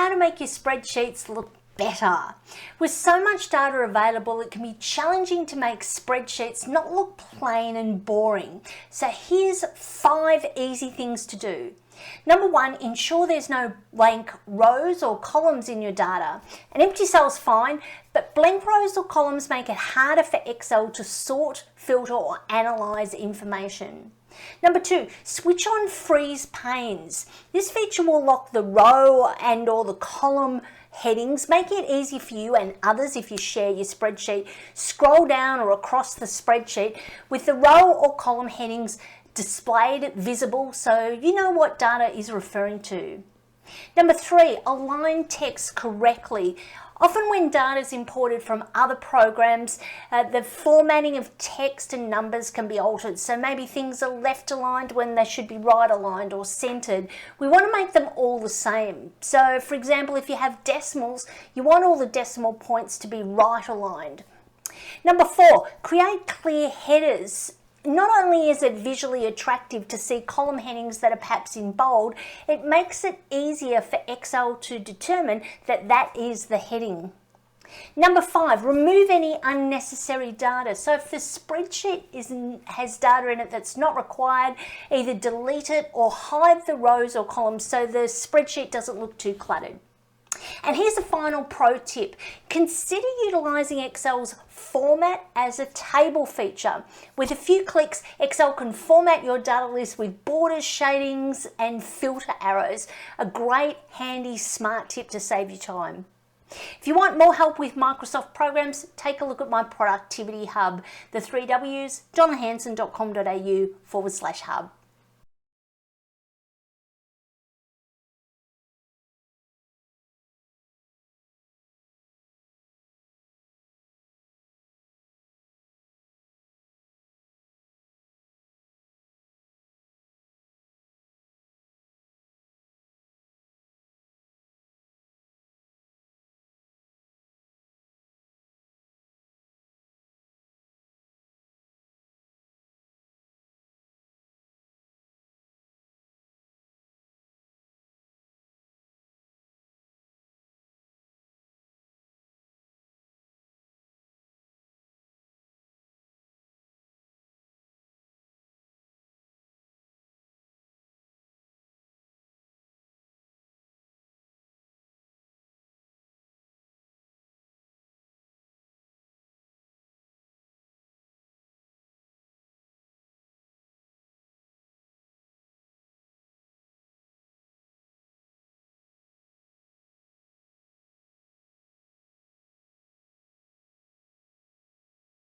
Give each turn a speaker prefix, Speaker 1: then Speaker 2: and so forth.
Speaker 1: how to make your spreadsheets look better. With so much data available, it can be challenging to make spreadsheets not look plain and boring. So here's 5 easy things to do. Number 1, ensure there's no blank rows or columns in your data. An empty cell's fine, but blank rows or columns make it harder for Excel to sort, filter, or analyze information. Number 2, switch on freeze panes. This feature will lock the row and or the column headings, making it easy for you and others if you share your spreadsheet. Scroll down or across the spreadsheet with the row or column headings displayed visible so you know what data is referring to. Number 3, align text correctly. Often when data is imported from other programs, the formatting of text and numbers can be altered. So maybe things are left aligned when they should be right aligned or centered. We want to make them all the same. So for example, if you have decimals, you want all the decimal points to be right aligned. Number 4, create clear headers. Not only is it visually attractive to see column headings that are perhaps in bold, it makes it easier for Excel to determine that that is the heading. Number 5, remove any unnecessary data. So if the spreadsheet has data in it that's not required, either delete it or hide the rows or columns so the spreadsheet doesn't look too cluttered. And here's a final pro tip. Consider utilizing Excel's format as a table feature. With a few clicks, Excel can format your data list with borders, shadings, and filter arrows. A great, handy, smart tip to save you time. If you want more help with Microsoft programs, take a look at my productivity hub, the 3 Ws, donnahanson.com.au/hub.